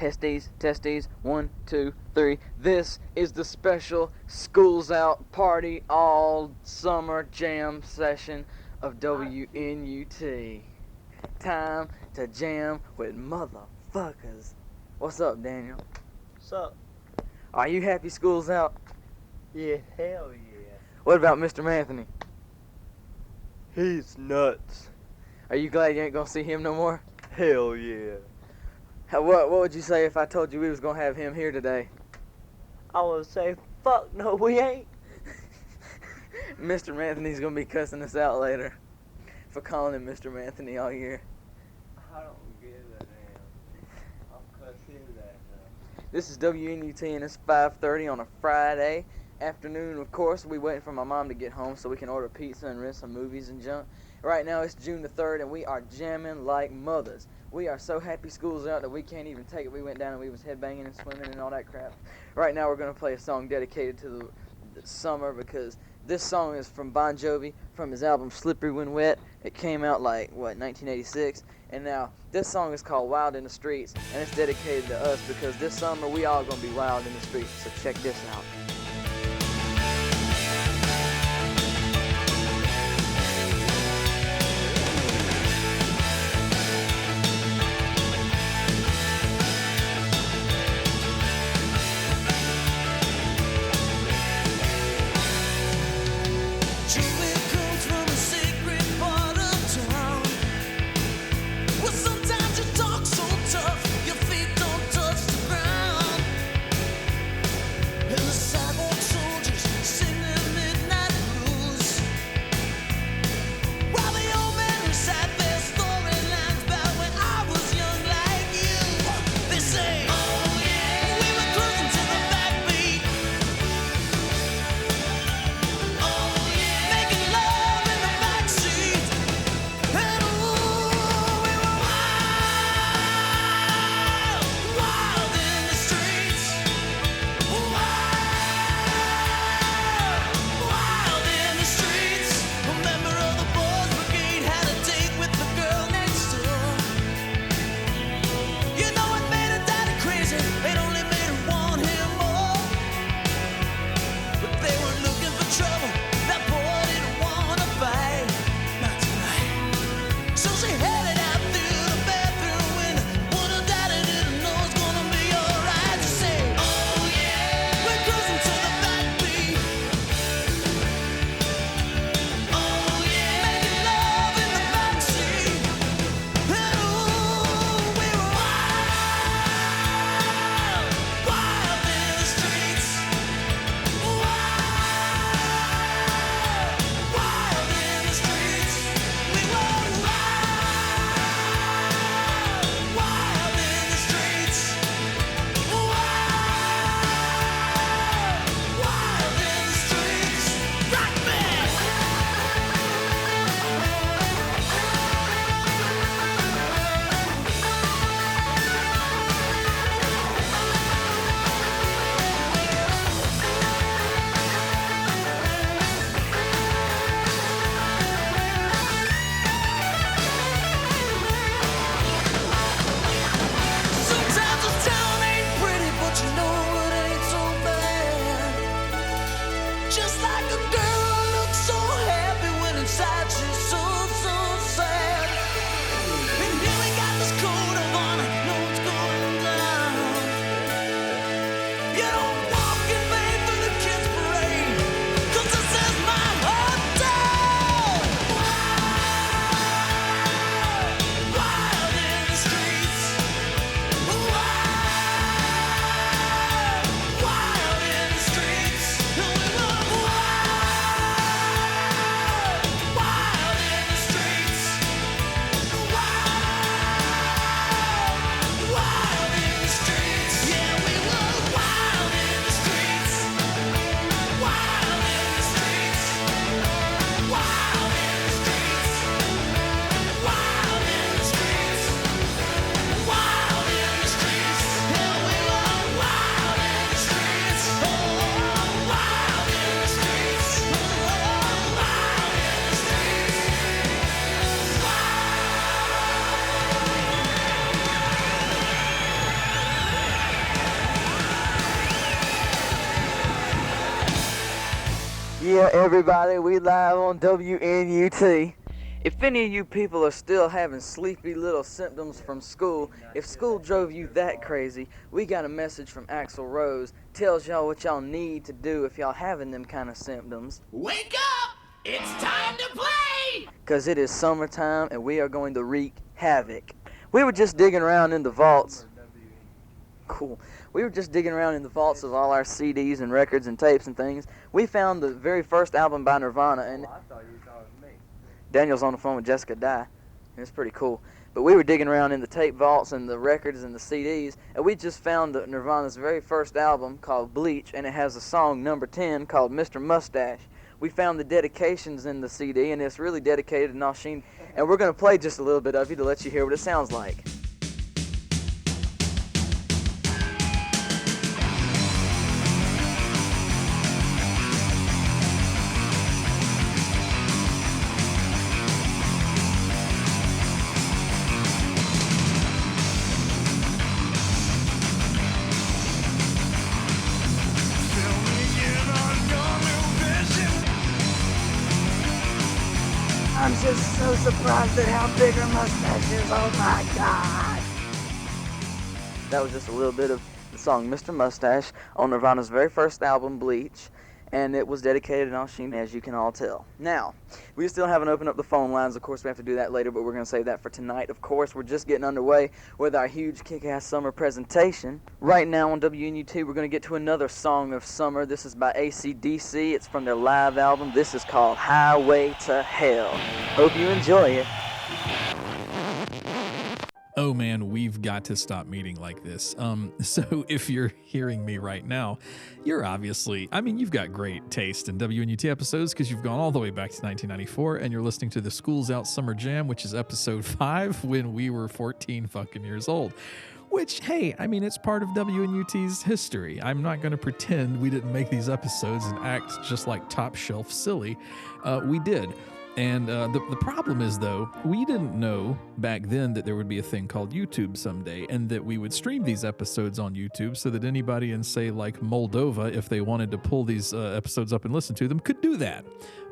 Testes, testes, 1, 2, 3. This is the special School's Out Party All Summer Jam session of WNUT. Time to jam with motherfuckers. What's up, Daniel? What's up? Are you happy school's out? Yeah, hell yeah. What about Mr. Anthony? He's nuts. Are you glad you ain't gonna see him no more? Hell yeah. What would you say if I told you we was gonna have him here today? I would say, fuck no, we ain't. Mr. Anthony's gonna be cussing us out later for calling him Mr. Anthony all year. I don't give a damn. I'll cuss his ass up. This is WNUT and it's 5:30 on a Friday afternoon. Of course, we waiting for my mom to get home so we can order pizza and rent some movies and junk. Right now it's June the 3rd and we are jamming like mothers. We are so happy school's out that we can't even take it. We went down and we was headbanging and swimming and all that crap. Right now we're going to play a song dedicated to the summer because this song is from Bon Jovi from his album Slippery When Wet. It came out like, 1986? And now this song is called Wild in the Streets and it's dedicated to us because this summer we all going to be wild in the streets. So check this out. Your feet don't touch the ground. And the yeah, everybody, we live on WNUT. If any of you people are still having sleepy little symptoms from school, if school drove you that crazy, we got a message from Axl Rose. Tells y'all what y'all need to do if y'all having them kind of symptoms. Wake up! It's time to play! Cause it is summertime and we are going to wreak havoc. We were just digging around in the vaults. Cool. We were just digging around in the vaults of all our CDs and records and tapes and things. We found the very first album by Nirvana, and I thought you thought it was me. Daniel's on the phone with Jessica Dye. It's pretty cool. But we were digging around in the tape vaults and the records and the CDs, and we just found Nirvana's very first album called Bleach, and it has a song number 10 called Mr. Mustache. We found the dedications in the CD, and it's really dedicated to Nasheen, and we're going to play just a little bit of it to let you hear what it sounds like. I'm just so surprised at how big her mustache is. Oh my God. That was just a little bit of the song Mr. Mustache on Nirvana's very first album, Bleach. And it was dedicated to Nasheen, as you can all tell. Now, we still haven't opened up the phone lines. Of course, we have to do that later, but we're going to save that for tonight. Of course, we're just getting underway with our huge kick-ass summer presentation. Right now on WNUT, we're going to get to another song of summer. This is by AC/DC. It's from their live album. This is called Highway to Hell. Hope you enjoy it. Oh man, we've got to stop meeting like this. So if you're hearing me right now, you're obviously, you've got great taste in WNUT episodes because you've gone all the way back to 1994 and you're listening to the School's Out Summer Jam, which is episode 5 when we were 14 fucking years old. Which, hey, it's part of WNUT's history. I'm not going to pretend we didn't make these episodes and act just like top shelf silly. We did. And the problem is, though, we didn't know back then that there would be a thing called YouTube someday and that we would stream these episodes on YouTube so that anybody in, say, like Moldova, if they wanted to pull these episodes up and listen to them, could do that.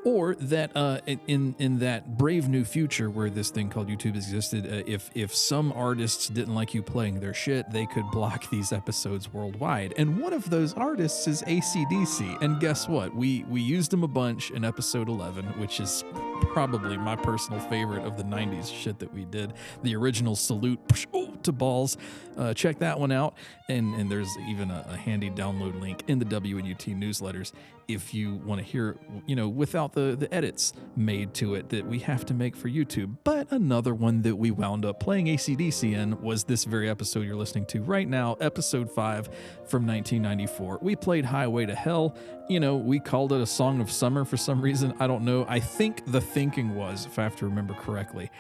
Or that in that brave new future where this thing called YouTube existed, if some artists didn't like you playing their shit, they could block these episodes worldwide. And one of those artists is AC/DC. And guess what? We used them a bunch in episode 11, which is probably my personal favorite of the 90s shit that we did. The original salute to balls. Check that one out. And there's even a handy download link in the WNUT newsletters if you want to hear, without the edits made to it that we have to make for YouTube. But another one that we wound up playing AC/DC in was this very episode you're listening to right now, episode 5 from 1994. We played Highway to Hell. We called it a song of summer for some reason. I don't know. I think the thinking was, if I have to remember correctly,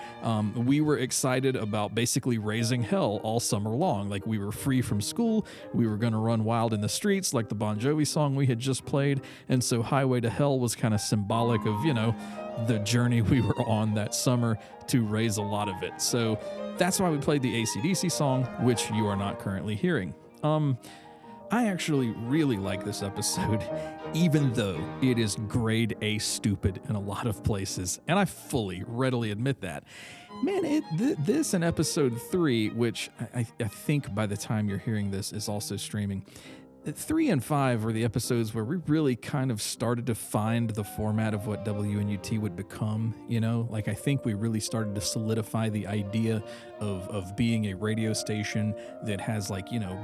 we were excited about basically raising hell all summer long. Like we were free from school. We were going to run wild in the streets like the Bon Jovi song we had just played. And so Highway to Hell was kind of symbolic of, the journey we were on that summer to raise a lot of it. So that's why we played the AC/DC song, which you are not currently hearing. I actually really like this episode, even though it is grade A stupid in a lot of places, and I readily admit that. Man, this and episode 3, which I think by the time you're hearing this is also streaming, 3 and 5 were the episodes where we really kind of started to find the format of what WNUT would become, I think we really started to solidify the idea of being a radio station that has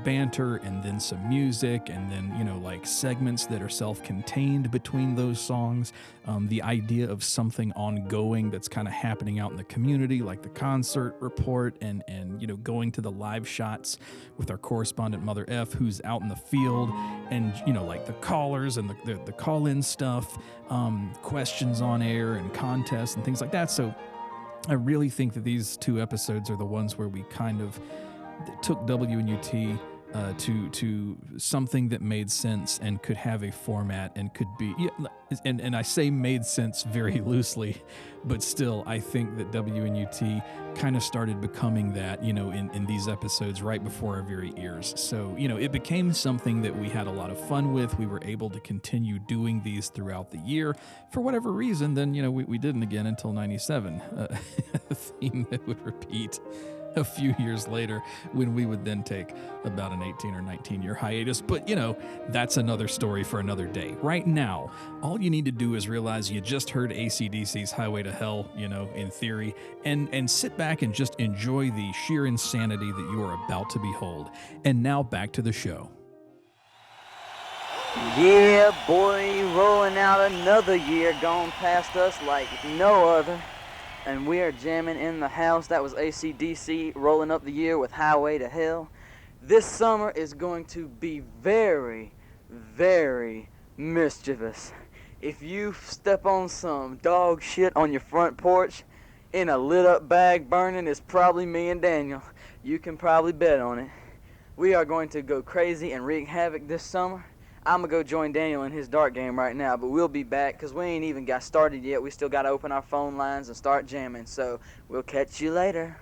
banter and then some music and then, segments that are self-contained between those songs. The idea of something ongoing that's kind of happening out in the community, like the concert report and going to the live shots with our correspondent Mother F, who's out in the field, and the callers and the call-in stuff, questions on air and contests and things like that. So I really think that these 2 episodes are the ones where we kind of took WNUT to something that made sense and could have a format and could be, and I say made sense very loosely, but still I think that WNUT kind of started becoming that, in these episodes right before our very ears. So, it became something that we had a lot of fun with. We were able to continue doing these throughout the year. For whatever reason, then, we didn't again until 97, a theme that would repeat a few years later when we would then take about an 18 or 19 year hiatus. But, that's another story for another day. Right now, all you need to do is realize you just heard AC/DC's Highway to Hell, in theory, and sit back and just enjoy the sheer insanity that you are about to behold. And now back to the show. Yeah, boy, rolling out another year gone past us like no other. And we are jamming in the house. That was AC/DC rolling up the year with Highway to Hell. This summer is going to be very, very mischievous. If you step on some dog shit on your front porch in a lit up bag burning, it's probably me and Daniel. You can probably bet on it. We are going to go crazy and wreak havoc this summer. I'm going to go join Daniel in his dart game right now, but we'll be back because we ain't even got started yet. We still got to open our phone lines and start jamming, so we'll catch you later.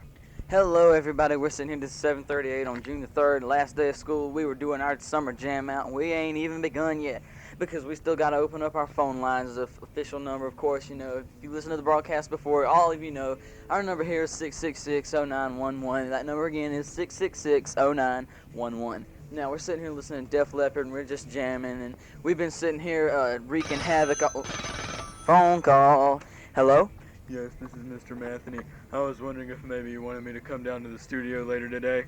Hello, everybody. We're sitting here at 7:38 on June the 3rd, last day of school. We were doing our summer jam out, and we ain't even begun yet because we still got to open up our phone lines. The official number, of course, if you listen to the broadcast before, all of you know, our number here is 666-0911. That number again is 666-0911. Now, we're sitting here listening to Def Leppard, and we're just jamming, and we've been sitting here wreaking havoc. Phone call. Hello? Yes, this is Mr. Matheny. I was wondering if maybe you wanted me to come down to the studio later today.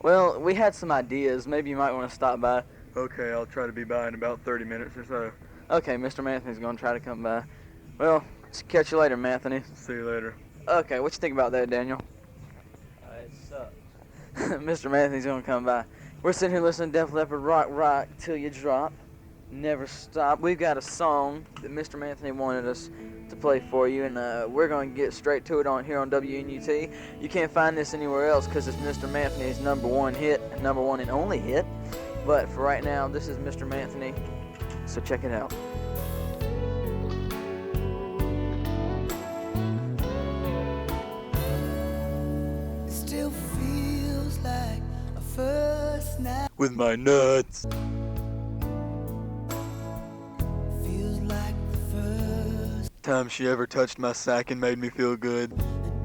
Well, we had some ideas. Maybe you might want to stop by. Okay, I'll try to be by in about 30 minutes or so. Okay, Mr. Matheny's going to try to come by. Well, catch you later, Matheny. See you later. Okay, what you think about that, Daniel? It sucks. Mr. Matheny's going to come by. We're sitting here listening to Def Leppard, rock till you drop. Never stop. We've got a song that Mr. Matheny wanted us to play for you, and we're going to get straight to it on here on WNUT. You can't find this anywhere else because it's Mr. Matheny's number one and only hit. But for right now, this is Mr. Matheny, so check it out. It still feels like a first night. With my nuts. Feels like the first. Time she ever touched my sack and made me feel good.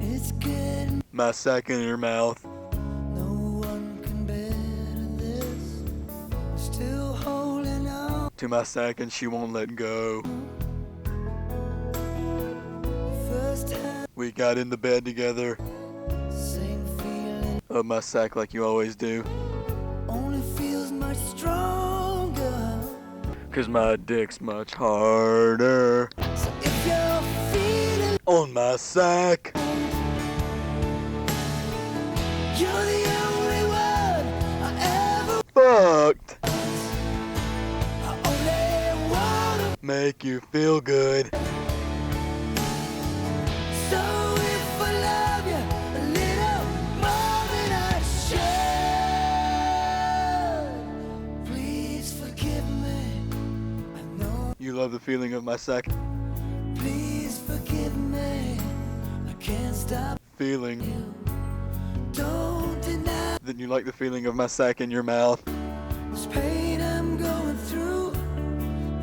It's getting. My sack in her mouth. No one can better this. Still holding on. To my sack and she won't let go. First time. We got in the bed together. Same feeling. Of my sack like you always do. Only feels much stronger. 'Cause my dick's much harder. So if you're feeling. On my sack. You're the only one I ever. Fucked. I only wanna. Make you feel good. So if I love you a little more than I should, please forgive me. I know. You love the feeling of my sack. Please forgive me. I can't stop Feeling. you. Don't deny Then you like the feeling of my sack in your mouth. this pain I'm going through.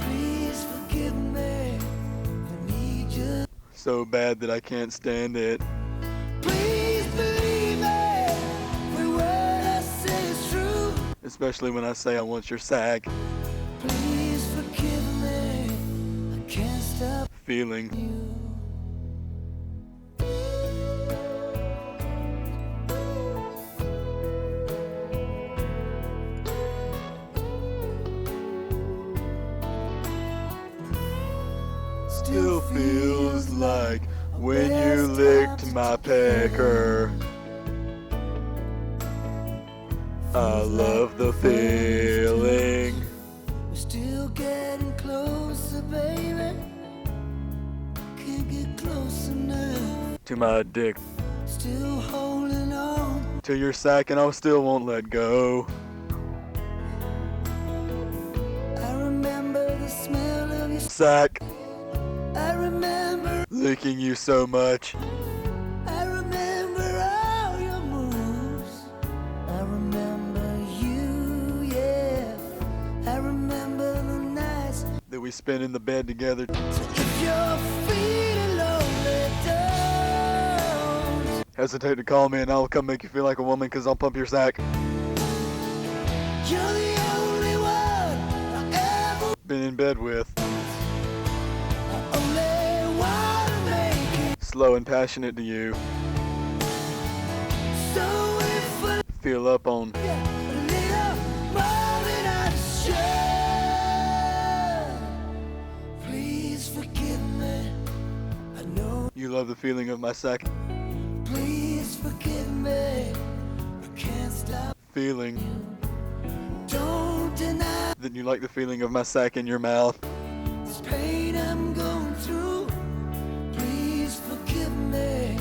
Please forgive me. I need you. So bad that I can't stand it. Please believe me. Every word I say is true. Especially when I say I want your sack. Please forgive me. I can't stop Feeling. you. Still feels like when you licked my pecker. I love the feeling. We're still getting closer, baby. Can't get close enough. To my dick. Still holding on. To your sack and I still won't let go. smell of your sack I remember, licking you so much. I remember all your moves. I remember you, yeah. I remember the nights. That we spent in the bed together. So if you're feeling lonely, don't. Hesitate to call me and I'll come make you feel like a woman because I'll pump your sack. You're the only one I ever Been in bed with. only wanna make it. Slow and passionate to you. So if I Feel up on. a little more than I should, please forgive me. I know. You love the feeling of my sack. Please forgive me. I can't stop. Feeling. Don't deny That you like the feeling of my sack in your mouth. this pain I'm going through. Please forgive me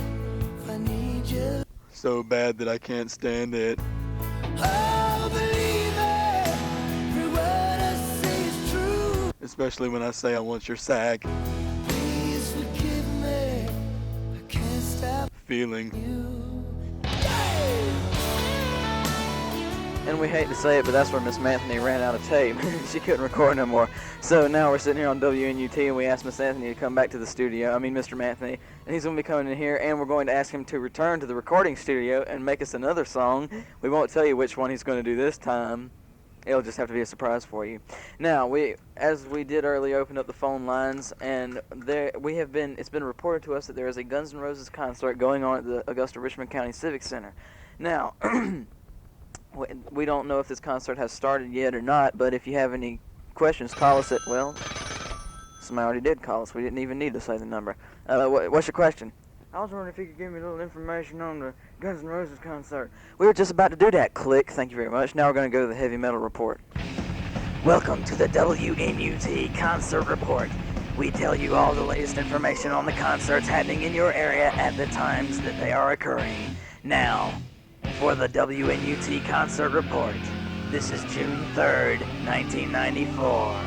if I need you. So bad that I can't stand it. Oh, believe me, every word I say is true. Especially when I say I want your sack. Please forgive me. I can't stop Feeling. you. And we hate to say it, but that's where Miss Anthony ran out of tape. She couldn't record no more. So now we're sitting here on WNUT, and we asked Miss Anthony to come back to the studio. Mr. Anthony. And he's going to be coming in here, and we're going to ask him to return to the recording studio and make us another song. We won't tell you which one he's going to do this time. It'll just have to be a surprise for you. Now, as we did earlier, opened up the phone lines, and it's been reported to us that there is a Guns N' Roses concert going on at the Augusta-Richmond County Civic Center. Now, we don't know if this concert has started yet or not, but if you have any questions, call us at, well, somebody already did call us. We didn't even need to say the number. What's your question? I was wondering if you could give me a little information on the Guns N' Roses concert. We were just about to do that. Click. Thank you very much. Now we're going to go to the heavy metal report. Welcome to the WNUT concert report. We tell you all the latest information on the concerts happening in your area at the times that they are occurring. Now, for the WNUT concert report. This is June 3rd, 1994.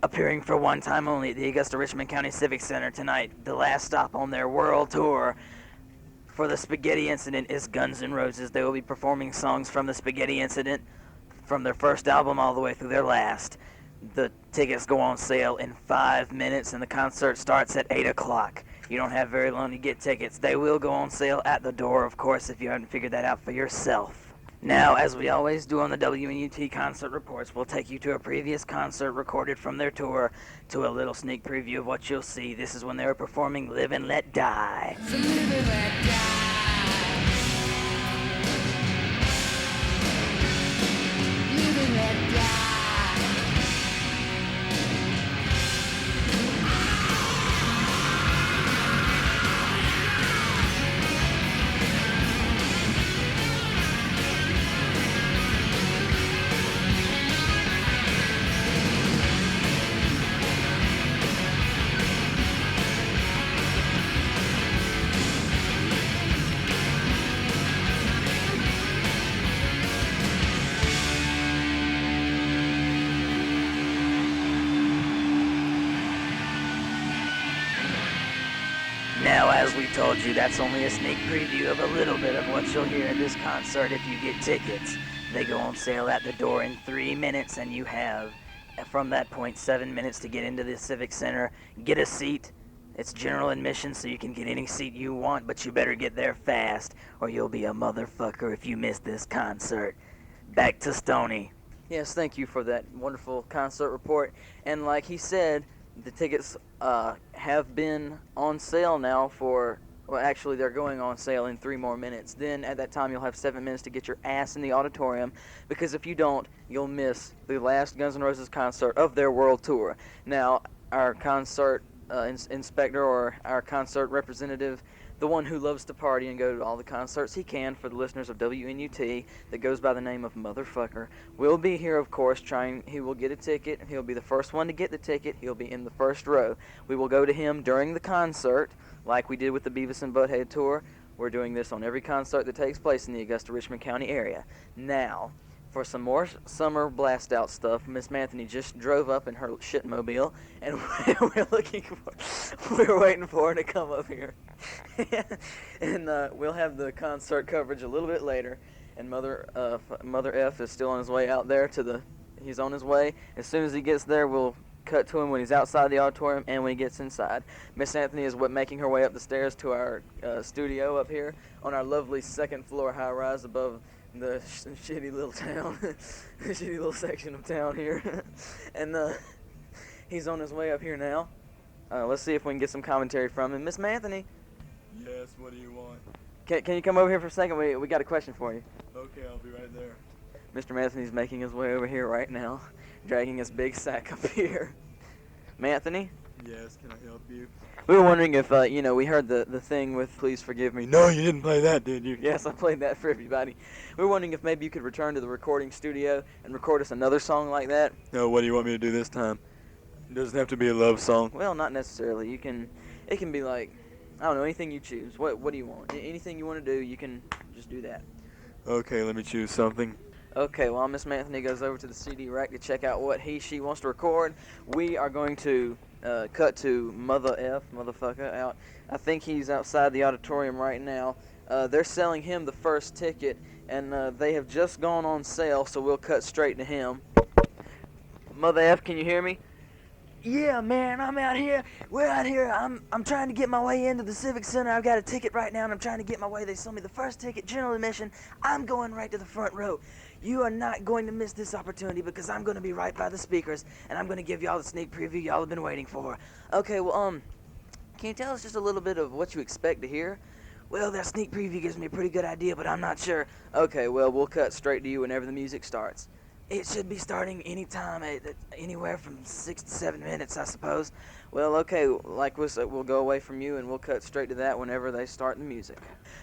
Appearing for one time only at the Augusta-Richmond County Civic Center tonight, the last stop on their world tour for the Spaghetti Incident is Guns N' Roses. They will be performing songs from the Spaghetti Incident from their first album all the way through their last. The tickets go on sale in 5 minutes and the concert starts at 8 o'clock. You don't have very long to get tickets. They will go on sale at the door, of course, if you haven't figured that out for yourself. Now, as we always do on the WNUT concert reports, we'll take you to a previous concert recorded from their tour to a little sneak preview of what you'll see. This is when they were performing Live and Let Die. So live and let die. Live and let die. Now, as we told you, that's only a sneak preview of a little bit of what you'll hear at this concert if you get tickets. They go on sale at the door in 3 minutes, and you have, from that point, 7 minutes to get into the Civic Center. Get a seat. It's general admission, so you can get any seat you want, but you better get there fast, or you'll be a motherfucker if you miss this concert. Back to Stoney. Yes, thank you for that wonderful concert report. And like he said, the tickets have been on sale now for, well, actually they're going on sale in 3 more minutes. Then at that time you'll have 7 minutes to get your ass in the auditorium, because if you don't, you'll miss the last Guns N' Roses concert of their world tour. Now, our concert inspector, or our concert representative, the one who loves to party and go to all the concerts he can for the listeners of WNUT, that goes by the name of Motherfucker, will be here, of course, he will get a ticket. He'll be the first one to get the ticket. He'll be in the first row. We will go to him during the concert, like we did with the Beavis and Butthead tour. We're doing this on every concert that takes place in the Augusta-Richmond County area. Now, for some more summer blast out stuff. Miss Anthony just drove up in her shitmobile, and we're waiting for her to come up here. And we'll have the concert coverage a little bit later. And Mother F is still on his way out there he's on his way. As soon as he gets there, we'll cut to him when he's outside the auditorium and when he gets inside. Miss Anthony is making her way up the stairs to our studio up here on our lovely second floor high rise above the shitty little town, the shitty little section of town here. And he's on his way up here now. Let's see if we can get some commentary from him. Miss Anthony. Yes, what do you want? Can you come over here for a second? We got a question for you. Okay, I'll be right there. Mr. Anthony's making his way over here right now, dragging his big sack up here. Anthony? Yes, can I help you? We were wondering if, we heard the thing with Please Forgive Me. No, you didn't play that, did you? Yes, I played that for everybody. We were wondering if maybe you could return to the recording studio and record us another song like that. No, what do you want me to do this time? It doesn't have to be a love song. Well, not necessarily. It can be like, I don't know, anything you choose. What do you want? Anything you want to do, you can just do that. Okay, let me choose something. Okay, while Miss Anthony goes over to the CD rack to check out what she wants to record, we are going to cut to motherfucker out. I think he's outside the auditorium right now. They're selling him the first ticket, and they have just gone on sale, so we'll cut straight to him. Mother F, can you hear me? Yeah, man, I'm out here. We're out here. I'm trying to get my way into the Civic Center. I've got a ticket right now, and I'm trying to get my way. They sold me the first ticket, general admission. I'm going right to the front row. You are not going to miss this opportunity because I'm going to be right by the speakers, and I'm going to give y'all the sneak preview y'all have been waiting for. Okay, well, can you tell us just a little bit of what you expect to hear? Well, that sneak preview gives me a pretty good idea, but I'm not sure. Okay, well, we'll cut straight to you whenever the music starts. It should be starting anytime, anywhere from 6 to 7 minutes, I suppose. Well, okay, like we said, we'll go away from you, and we'll cut straight to that whenever they start the music.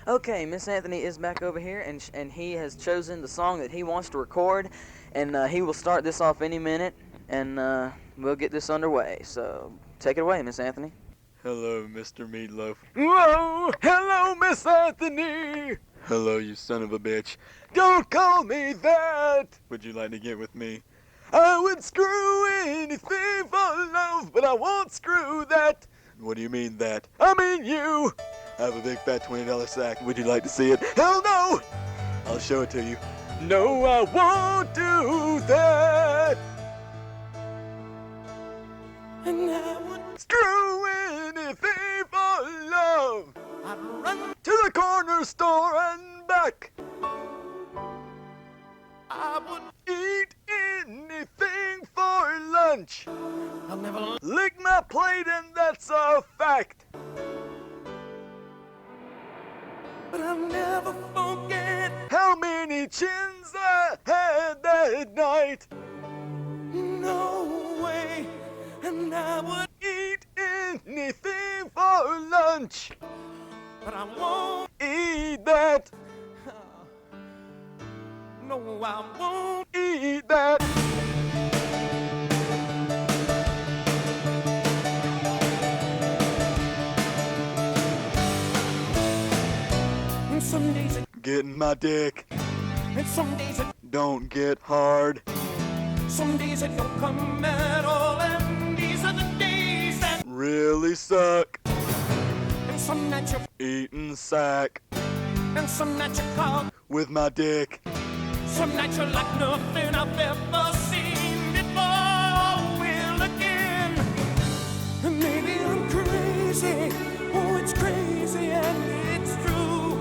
Okay, Miss Anthony is back over here, and he has chosen the song that he wants to record, and he will start this off any minute, and we'll get this underway. So, take it away, Miss Anthony. Hello, Mr. Meat Loaf. Whoa! Hello, Miss Anthony! Hello, you son of a bitch. Don't call me that! Would you like to get with me? I would screw anything for love, but I won't screw that. What do you mean that? I mean you. I have a big fat $20 sack. Would you like to see it? Hell no! I'll show it to you. No, I won't do that. And I would Screw anything for love. I'd run, To the corner store and back. I would Eat anything for lunch. I'll never Lick my plate and that's a fact. but I'll never forget. How many chins I had that night. No way. And I would Eat anything for lunch. but I won't. Eat that. No, I won't. Eat that. And some days it, Getting my dick. and some days it, Don't get hard. some days it don't come at all. And these are the days that, Really suck. and some nights you're, Eating sack. and some nights you're caught. With my dick. Some nights you're like nothing I've ever seen before. Well, again, and maybe I'm crazy. Oh, it's crazy and it's true.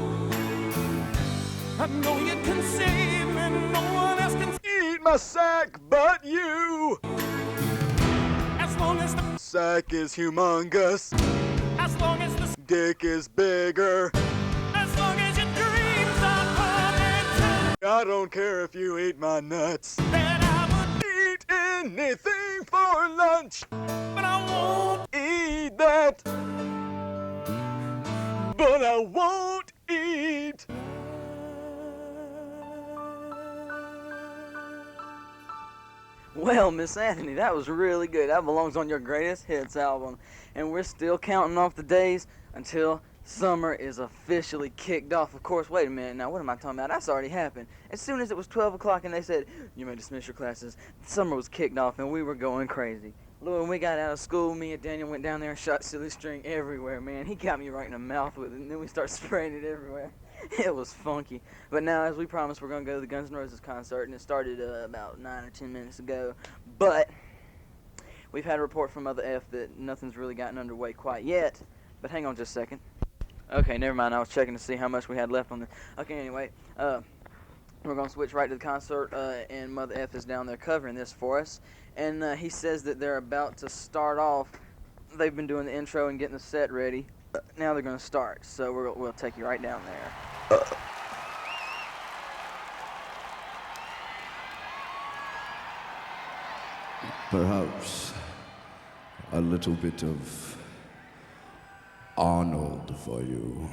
I know you can save me, no one else can. Eat my sack, but you. As long as the, Sack is humongous. as long as the, Dick is bigger. as long as your dreams are coming true, I don't care if you eat my nuts. then I would, Eat anything for lunch. but I won't. Eat that. But I won't eat. Well, Miss Anthony, that was really good. That belongs on your greatest hits album. And we're still counting off the days until Summer is officially kicked off. Of course, wait a minute now, what am I talking about? That's already happened. As soon as it was 12 o'clock and they said, you may dismiss your classes, summer was kicked off and we were going crazy. When we got out of school, me and Daniel went down there and shot silly string everywhere, man. He got me right in the mouth with it, and then we started spraying it everywhere. It was funky. But now, as we promised, we're going to go to the Guns N' Roses concert, and it started about 9 or 10 minutes ago. But we've had a report from Mother F that nothing's really gotten underway quite yet. But hang on just a second. Okay, never mind. I was checking to see how much we had left on the... Okay, anyway, we're going to switch right to the concert, and Mother F is down there covering this for us. And he says that they're about to start off. They've been doing the intro and getting the set ready. Now they're going to start, so we'll take you right down there. Perhaps a little bit of Arnold for you.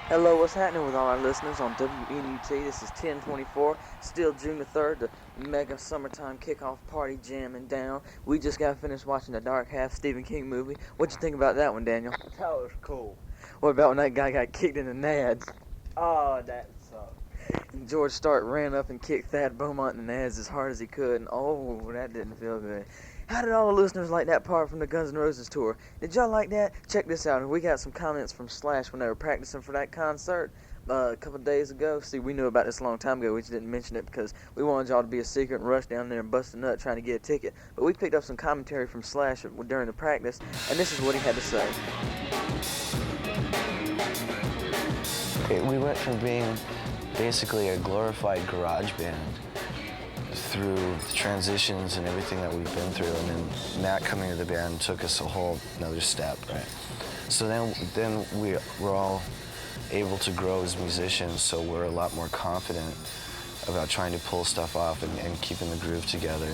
Hello, what's happening with all our listeners on WNUT? This is 1024, still June the 3rd, the mega summertime kickoff party jamming down. We just got finished watching the Dark Half Stephen King movie. What'd you think about that one, Daniel? That was cool. What about when that guy got kicked in the nads? Oh, that sucked. And George Stark ran up and kicked Thad Beaumont in the nads as hard as he could, and oh, that didn't feel good. How did all the listeners like that part from the Guns N' Roses tour? Did y'all like that? Check this out. We got some comments from Slash when they were practicing for that concert a couple days ago. See, we knew about this a long time ago. We just didn't mention it because we wanted y'all to be a secret and rush down there and bust a nut trying to get a ticket. But we picked up some commentary from Slash during the practice, and this is what he had to say. We went from being basically a glorified garage band through the transitions and everything that we've been through, and then Matt coming to the band took us a whole another step, right? So then we're all able to grow as musicians, so we're a lot more confident about trying to pull stuff off and keeping the groove together.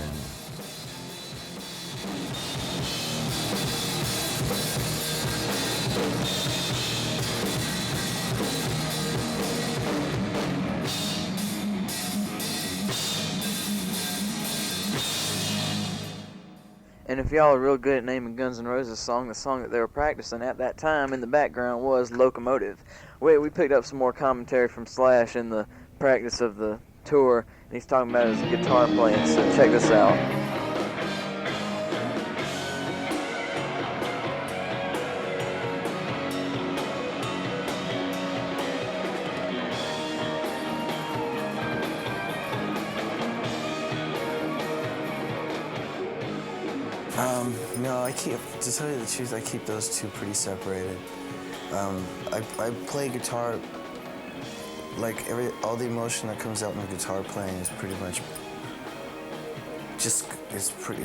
And if y'all are real good at naming Guns N' Roses song, the song that they were practicing at that time in the background was Locomotive. We picked up some more commentary from Slash in the practice of the tour, and he's talking about his guitar playing, so check this out. No, to tell you the truth, I keep those two pretty separated. I play guitar, like all the emotion that comes out in the guitar playing is pretty much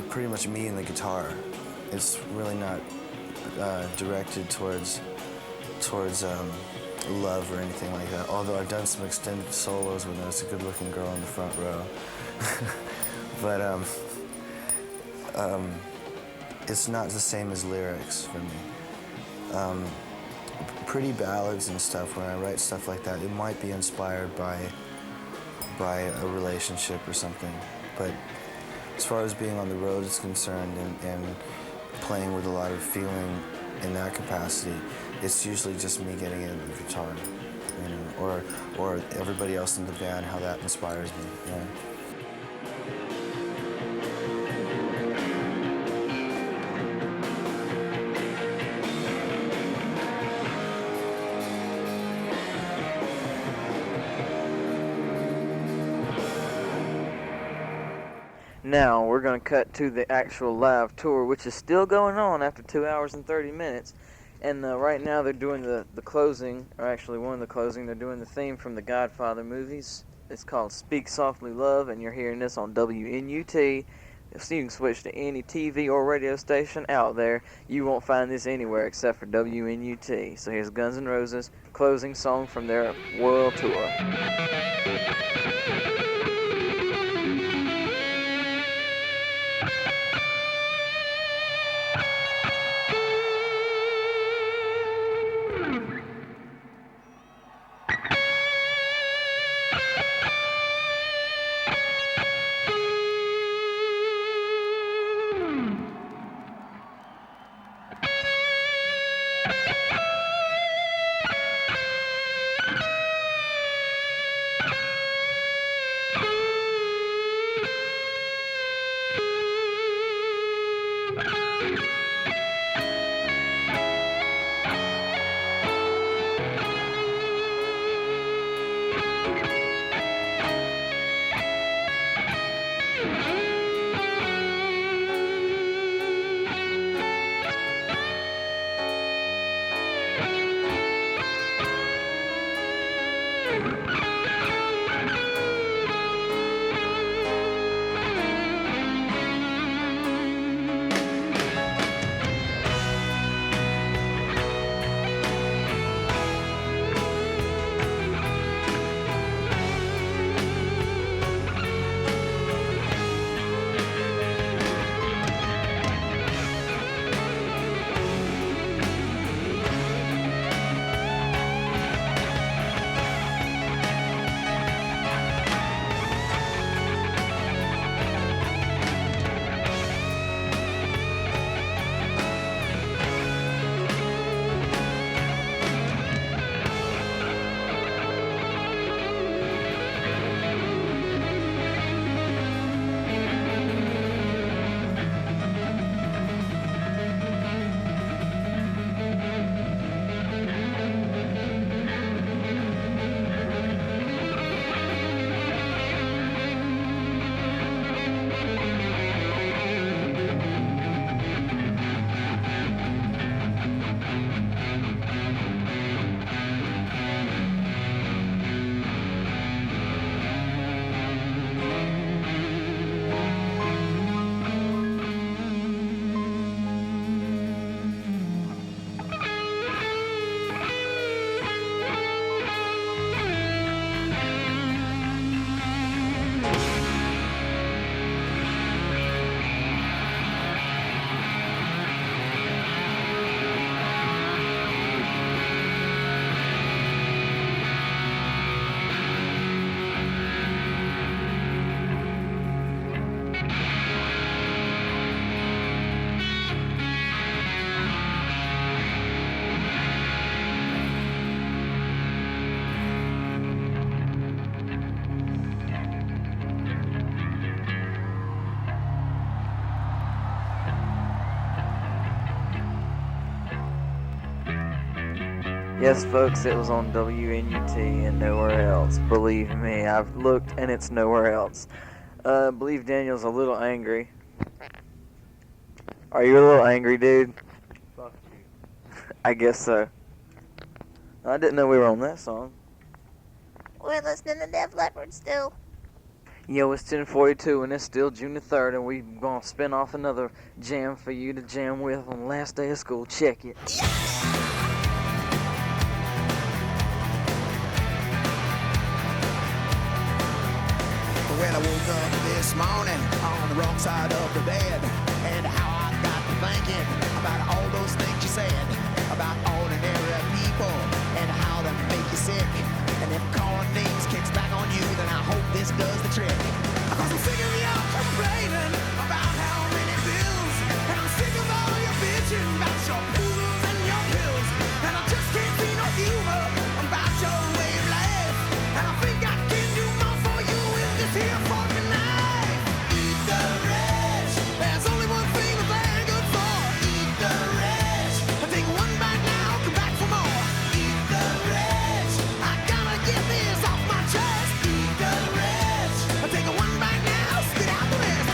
pretty much me and the guitar. It's really not directed towards love or anything like that. Although I've done some extended solos when there's a good-looking girl in the front row. But it's not the same as lyrics for me. Pretty ballads and stuff, when I write stuff like that, it might be inspired by a relationship or something. But as far as being on the road is concerned and playing with a lot of feeling in that capacity, it's usually just me getting into the guitar, you know, or everybody else in the band, how that inspires me. Yeah. Now, we're going to cut to the actual live tour, which is still going on after 2 hours and 30 minutes. And right now they're doing the closing, or actually one of the closing, they're doing the theme from the Godfather movies. It's called Speak Softly Love, and you're hearing this on WNUT. So you can switch to any TV or radio station out there. You won't find this anywhere except for WNUT. So here's Guns N' Roses' closing song from their world tour. Yes, folks, it was on WNUT and nowhere else. Believe me, I've looked and it's nowhere else. I believe Daniel's a little angry. Are you a little angry, dude? Fuck you. I guess so. I didn't know we were on that song. We're listening to Def Leppard still. Yo, it's 10:42 and it's still June the 3rd, and we're gonna spin off another jam for you to jam with on the last day of school. Check it. When I woke up this morning on the wrong side of the bed, and how I got to thinking about all those things you said about ordinary people and how they make you sick. And if calling names kicks back on you, then I hope this does the trick. Cause I'm sick of you complaining about how many bills, and I'm sick of all your bitching about your poodles and your pills, and I just can't see no humor about your way of life. And I think I can do more for you with this here fucking knife. Eat the rich. There's only one thing that they're good for. Eat the rich. Take one bite now, come back for more. Eat the rich. I gotta get this off my chest. Eat the rich. Take one bite now, spit out the rest.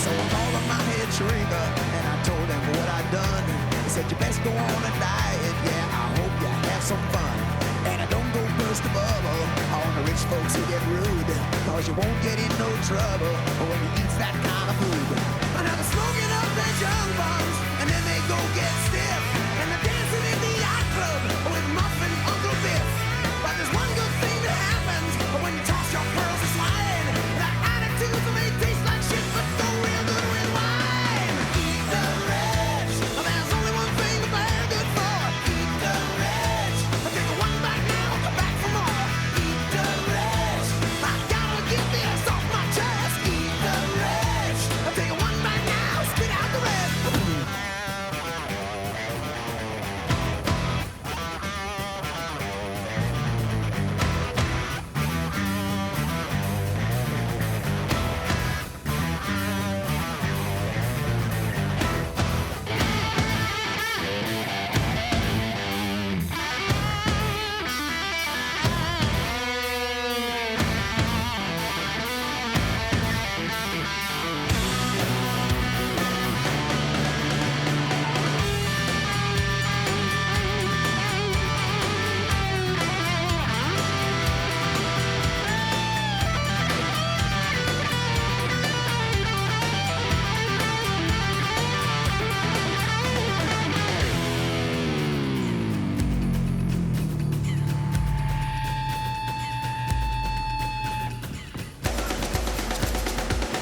So I called up my head shrinker and I told him what I'd done. He said you best go on a diet, yeah, I hope you have some fun. And I don't go burst a bubble on the rich folks who get rude, cause you won't get in no trouble when you eat that kind of food. And now they're smoking up their junk bombs, and then they go get stiff, and they're dancing in the yacht club with Muffin Uncle Biff. But there's one good thing that happens when you toss your pearls to swine. That attitude may taste like shit, but go real good with wine. Eat the rich. There's only one thing that they're good for. Eat the rich. Take one bite now, come back for more. Eat the rich. I gotta get this off my chest. Eat the rich. Take one bite now, spit out the rest.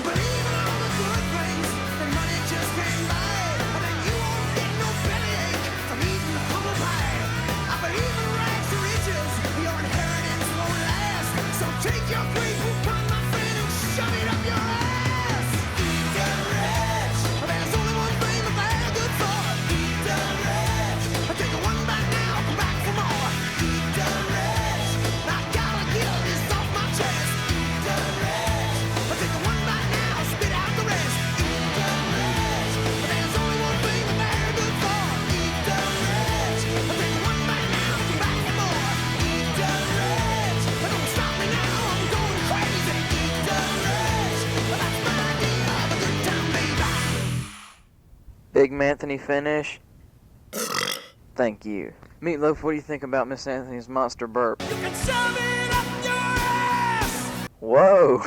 But even all the good things that money just can't buy, then you won't get no bellyache from eating humble pie. I believe in rags to riches, your inheritance won't last. So take your great coupon, my friend, and shove it up your ass. Eat the rich. There's only one thing that they're good for. Eat the rich. Take one bite now, come back for more. Eat the rich. I gotta get this off my chest. Eat the rich. Take one bite now, spit out the rest. Eat the rich. There's only one thing that they're good for. Eat the rich. Take one bite now, come back for more. Eat the rich. Don't stop me now, I'm going crazy. Eat the rich. That's my idea of a good time, baby. Big Anthony finish. Thank you. Meat Loaf, what do you think about Miss Anthony's monster burp? You can shove it up your ass! Whoa!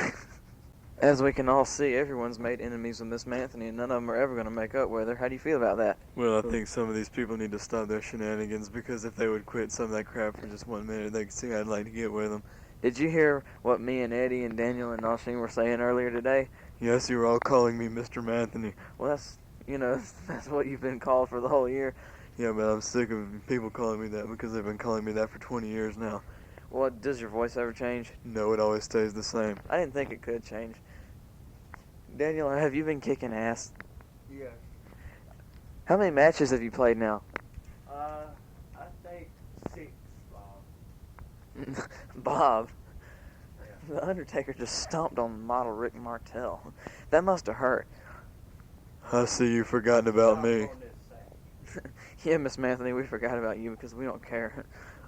As we can all see, everyone's made enemies with Miss Anthony, and none of them are ever going to make up with her. How do you feel about that? Well, I think some of these people need to stop their shenanigans, because if they would quit some of that crap for just 1 minute, they could see I'd like to get with them. Did you hear what me and Eddie and Daniel and Nasheen were saying earlier today? Yes, you were all calling me Mr. Anthony. Well, that's, that's what you've been called for the whole year. Yeah, but I'm sick of people calling me that, because they've been calling me that for 20 years now. Well, does your voice ever change? No, it always stays the same. I didn't think it could change. Daniel, have you been kicking ass? Yeah. How many matches have you played now? I think 6, Bob. Bob. The Undertaker just stomped on model Rick Martel. That must have hurt. I see you've forgotten about me. Yeah, Miss Anthony, we forgot about you because we don't care.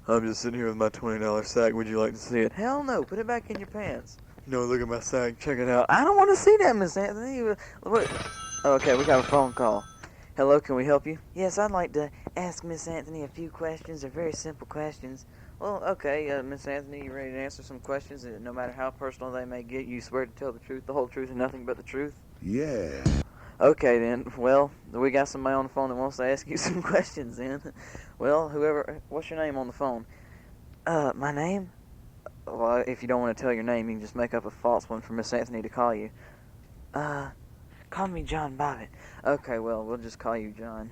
I'm just sitting here with my $20 sack. Would you like to see it? Hell no, put it back in your pants. No, look at my sack. Check it out. I don't want to see that, Miss Anthony. What? Okay, we got a phone call. Hello, can we help you? Yes, I'd like to ask Miss Anthony a few questions. They're very simple questions. Well, okay, Miss Anthony, you ready to answer some questions? No matter how personal they may get, you swear to tell the truth, the whole truth, and nothing but the truth? Yeah. Okay, then. Well, we got somebody on the phone that wants to ask you some questions, then. Well, what's your name on the phone? My name? Well, if you don't want to tell your name, you can just make up a false one for Miss Anthony to call you. Call me John Bobbitt. Okay, well, we'll just call you John.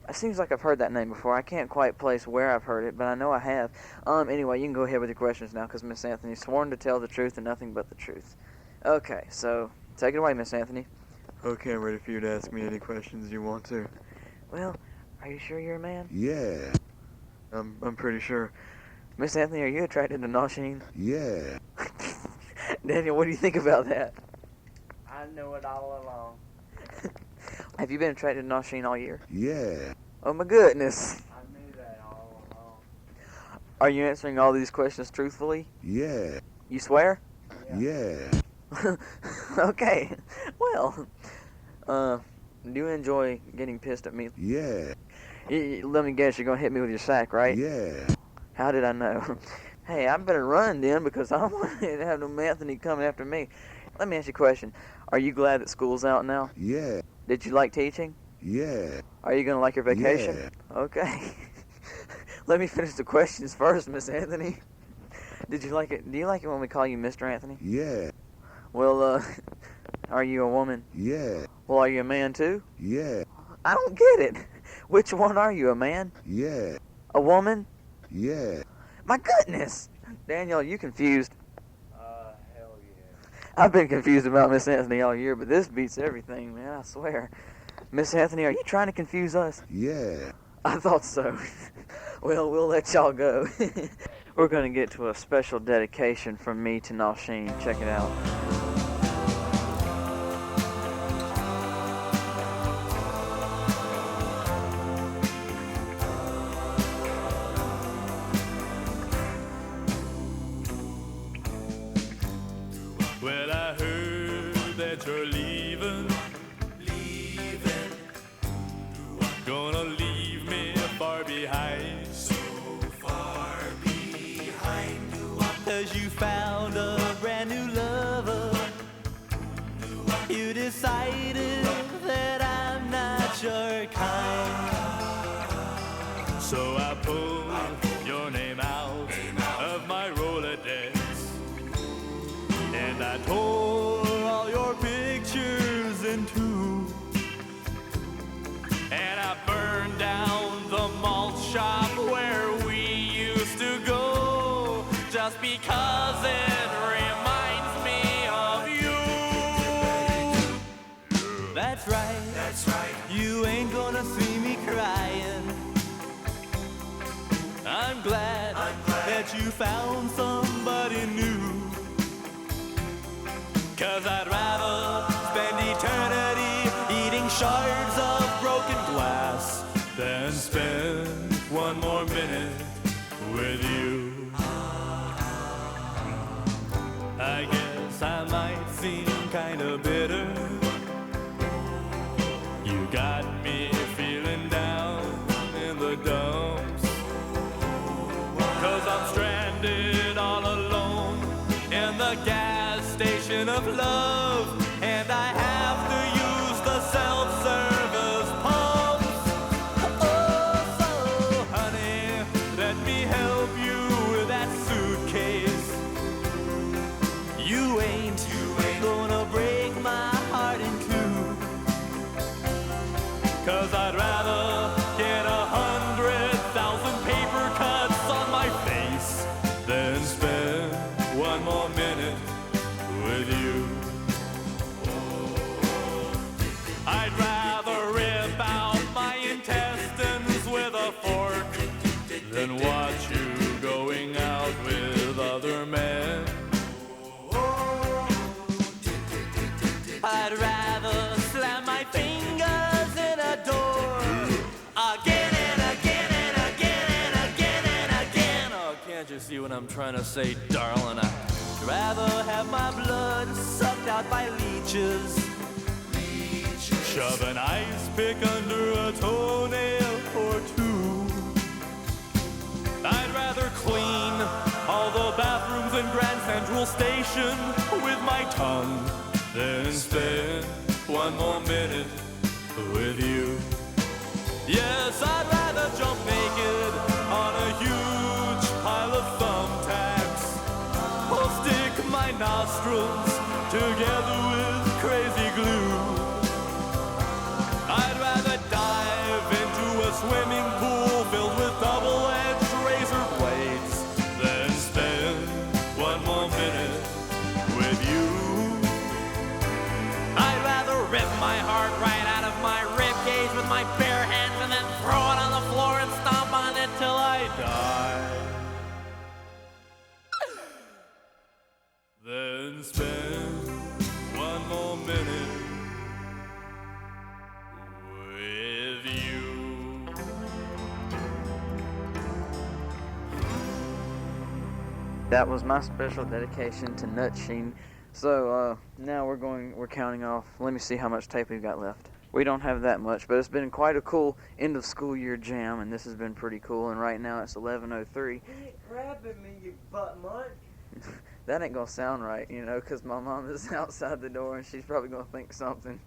It seems like I've heard that name before. I can't quite place where I've heard it, but I know I have. Anyway, you can go ahead with your questions now, because Miss Anthony's sworn to tell the truth and nothing but the truth. Okay, so take it away, Miss Anthony. Okay, I'm ready for you to ask me any questions you want to. Well, are you sure you're a man? Yeah. I'm pretty sure. Miss Anthony, are you attracted to Nasheen? Yeah. Daniel, what do you think about that? I knew it all along. Have you been attracted to Nasheen all year? Yeah. Oh my goodness. I knew that all along. Are you answering all these questions truthfully? Yeah. You swear? Yeah. Okay. Well, do you enjoy getting pissed at me? Yeah. Let me guess, you're going to hit me with your sack, right? Yeah. How did I know? Hey, I better run then because I don't want to have no Anthony coming after me. Let me ask you a question. Are you glad that school's out now? Yeah. Did you like teaching? Yeah. Are you going to like your vacation? Yeah. Okay. Let me finish the questions first, Miss Anthony. Did you like it? Do you like it when we call you Mr. Anthony? Yeah. Well, are you a woman? Yeah. Well, are you a man too? Yeah. I don't get it. Which one are you, a man? Yeah. A woman? Yeah. My goodness! Daniel, are you confused? Hell yeah. I've been confused about Miss Anthony all year, but this beats everything, man, I swear. Miss Anthony, are you trying to confuse us? Yeah. I thought so. Well, we'll let y'all go. We're going to get to a special dedication from me to Nasheen. Check it out. Well, I heard that you're leaving. Gonna leave me far behind. So far behind. 'Cause you found a brand new lover. You decided that I'm not your kind. So I pulled your name out of my Rolodex. And I tore all your pictures in two. And I burned down the malt shop where we used to go. Just because it reminds me of you. That's right. That's right. You ain't gonna see me crying. I'm glad that you found somebody new. 'Cause I'd rather spend eternity eating shards of broken glass than spend one more minute with you. I guess I might seem kinda bitter. You got me feeling down in the dumps. 'Cause I'm stranded all alone in the gas station of love, and I have to use the self-service pumps. Oh, so honey, let me help you with that suitcase. You ain't gonna break my heart in two. 'Cause I'd rather get 100,000 paper cuts on my face than spend one more minute with you. I'd rather slam my fingers in a door again and again and again and again and again. Oh, can't you see what I'm trying to say, darling? I'd rather have my blood sucked out by leeches. Shove an ice pick under a toenail or two. I'd rather clean all the bathrooms in Grand Central Station with my tongue than spend one more minute with you. Yes, I'd rather jump naked on a huge pile of thumbtacks or stick my nostrils together with crazy glue. I'd rather dive into a swimming pool filled with double-edged razor blades than spend one more minute with you. I'd rather rip my heart right out of my rib cage with my bare hands and then throw it on the floor and stomp on it till I die. Then spend one more minute with you. That was my special dedication to Nut Sheen. So now we're counting off. Let me see how much tape we've got left. We don't have that much, but it's been quite a cool end of school year jam, and this has been pretty cool. And right now it's 11:03. You grabbing me, you butt munch. That ain't gonna sound right, you know, because my mom is outside the door and she's probably gonna think something.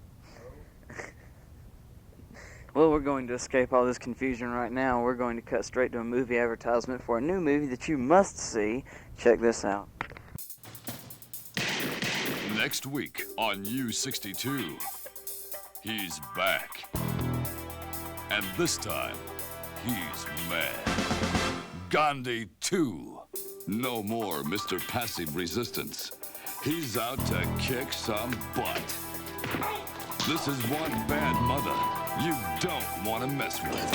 Well, we're going to escape all this confusion right now. We're going to cut straight to a movie advertisement for a new movie that you must see. Check this out. Next week on U62, he's back. And this time, he's mad. Gandhi 2. No more Mr. Passive Resistance. He's out to kick some butt. This is one bad mother you don't want to mess with.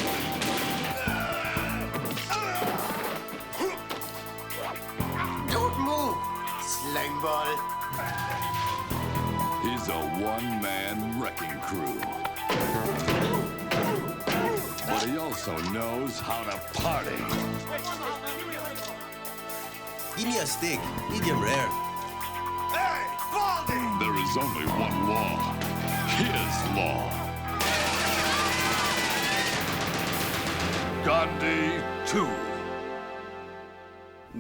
Don't move, slang ball. He's a one-man wrecking crew. But he also knows how to party. Give me a steak, medium rare. Hey, Baldy! There is only one law. His law. Gandhi 2.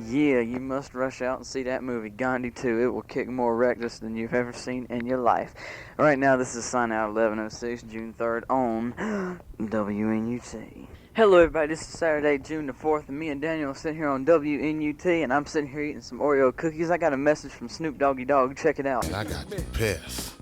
Yeah, you must rush out and see that movie, Gandhi 2. It will kick more rectus than you've ever seen in your life. Right now, this is Sign Out 1106, June 3rd on WNUT. Hello, everybody. This is Saturday, June the 4th, and me and Daniel are sitting here on WNUT, and I'm sitting here eating some Oreo cookies. I got a message from Snoop Doggy Dogg. Check it out. I got pissed.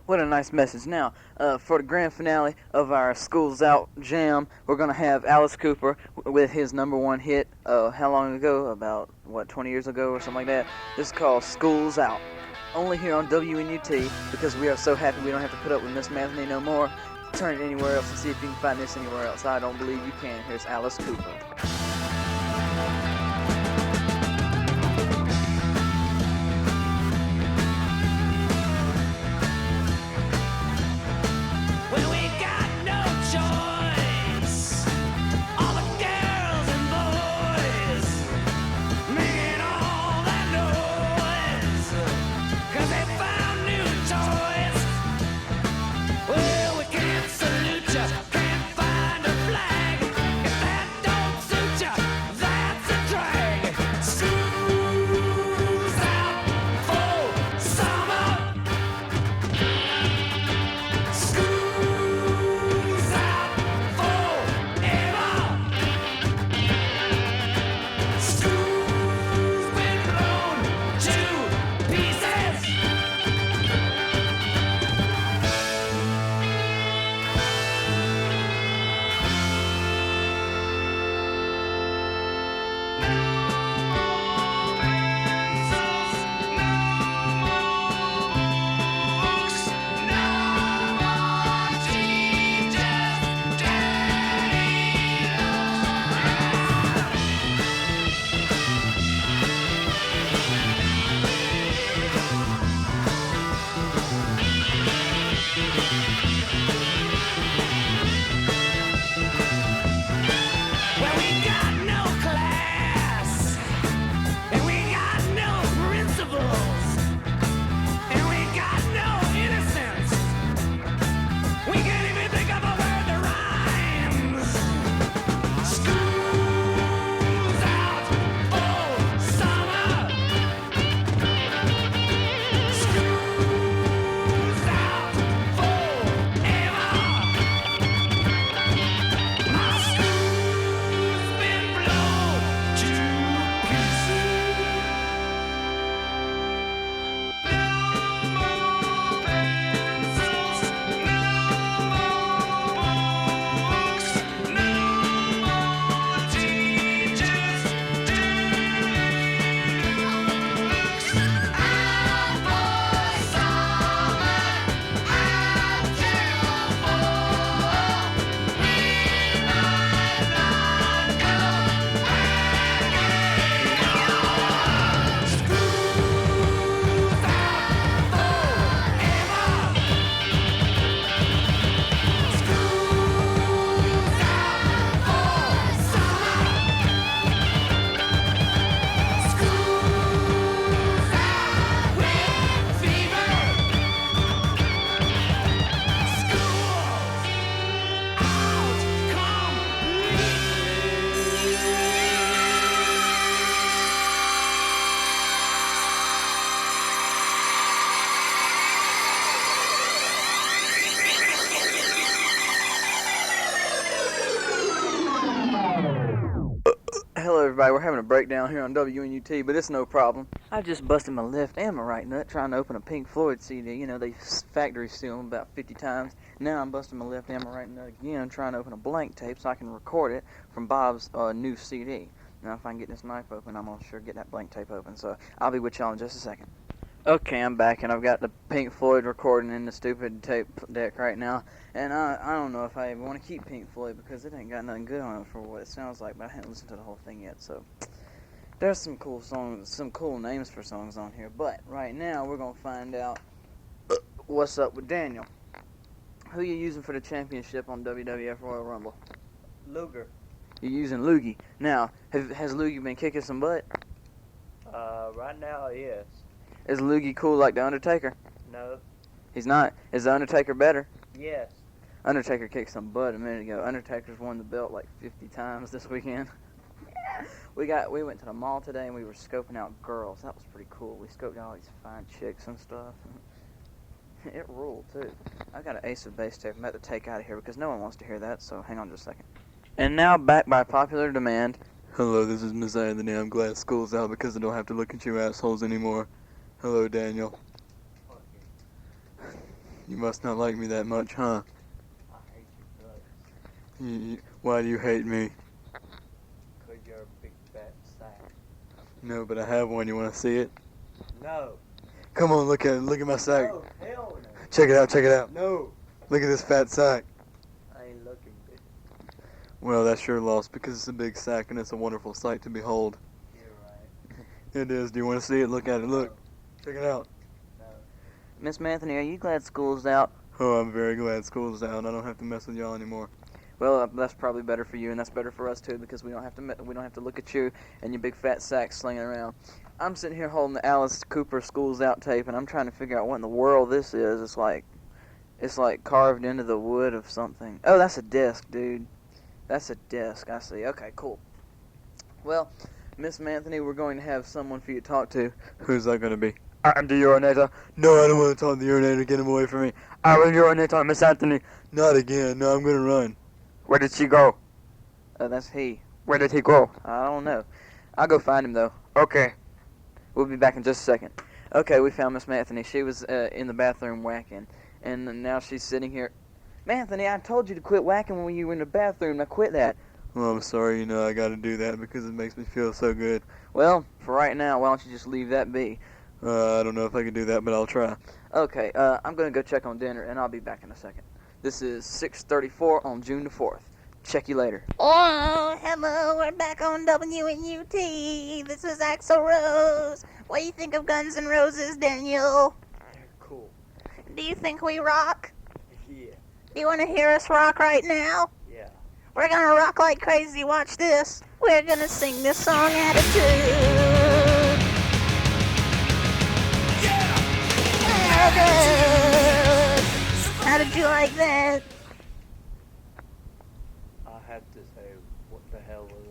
What a nice message. Now, for the grand finale of our Schools Out jam, we're going to have Alice Cooper with his #1 hit, how long ago? About, 20 years ago or something like that. This is called Schools Out. Only here on WNUT, because we are so happy we don't have to put up with Miss Anthony no more. Turn it anywhere else and see if you can find this anywhere else. I don't believe you can. Here's Alice Cooper. Well, we got no choice. All the girls and boys making all that noise, 'cause they found new toys. Well, we can't salute ya, can't find a flag if that don't everybody. We're having a breakdown here on WNUT, but it's no problem. I just busted my left and my right nut trying to open a Pink Floyd CD. You know, they factory seal them about 50 times. Now I'm busting my left and my right nut again trying to open a blank tape so I can record it from Bob's new CD. Now, if I can get this knife open, I'm gonna sure get that blank tape open. So I'll be with y'all in just a second. Okay, I'm back, and I've got the Pink Floyd recording in the stupid tape deck right now. And I don't know if I even want to keep Pink Floyd because it ain't got nothing good on it for what it sounds like, but I haven't listened to the whole thing yet. So there's some cool songs, some cool names for songs on here. But right now, we're going to find out what's up with Daniel. Who you using for the championship on WWF Royal Rumble? Luger. You're using Loogie. Now, has Loogie been kicking some butt? Right now, yes. Is Loogie cool like The Undertaker? No. He's not. Is The Undertaker better? Yes. Undertaker kicked some butt a minute ago. Undertaker's won the belt like 50 times this weekend. We went to the mall today and we were scoping out girls. That was pretty cool. We scoped out all these fine chicks and stuff. It ruled too. I got an Ace of Base tape I'm about to take out of here because no one wants to hear that, so hang on just a second. And now back by popular demand. Hello, this is Messiah Anthony. I'm glad school's out because I don't have to look at you assholes anymore. Hello, Daniel. You must not like me that much, huh? I hate you guys. Why do you hate me? Because you're a big fat sack. No, but I have one. You want to see it? No. Come on, look at it. Look at my sack. No, hell no. Check it out. Check it out. No. Look at this fat sack. I ain't looking, bitch. Well, that's your loss because it's a big sack and it's a wonderful sight to behold. You're right. It is. Do you want to see it? Look at it. Look. Check it out. No. Miss Anthony, are you glad school's out? Oh, I'm very glad school's out. I don't have to mess with y'all anymore. Well, that's probably better for you, and that's better for us too, because we don't have to look at you and your big fat sack slinging around. I'm sitting here holding the Alice Cooper "School's Out" tape, and I'm trying to figure out what in the world this is. It's like carved into the wood of something. Oh, that's a disc, dude. That's a disc. I see. Okay, cool. Well, Miss Anthony, we're going to have someone for you to talk to. Who's that going to be? I'm the urinator. No, I don't want to talk to the urinator. Get him away from me. I will urinate on Miss Anthony. Not again. No, I'm going to run. Where did she go? That's he. Where did he go? I don't know. I'll go find him, though. Okay. We'll be back in just a second. Okay, we found Miss Anthony. She was in the bathroom whacking, and now she's sitting here. Anthony, I told you to quit whacking when you were in the bathroom. Now quit that. Well, I'm sorry. You know, I got to do that because it makes me feel so good. Well, for right now, why don't you just leave that be? I don't know if I can do that, but I'll try. Okay, I'm going to go check on dinner, and I'll be back in a second. This is 6:34 on June the 4th. Check you later. Oh, hello, we're back on WNUT. This is Axl Rose. What do you think of Guns N' Roses, Daniel? They're cool. Do you think we rock? Yeah. Do you want to hear us rock right now? Yeah. We're gonna rock like crazy. Watch this. We're gonna sing this song, Attitude. Attitude. How did you like that? I have to say, what the hell was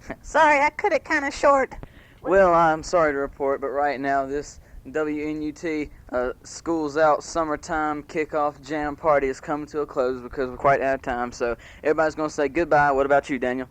that? Sorry, I cut it kind of short. Well, I'm sorry to report, but right now this WNUT School's Out Summertime Kickoff Jam Party is coming to a close because we're quite out of time. So everybody's going to say goodbye. What about you, Daniel?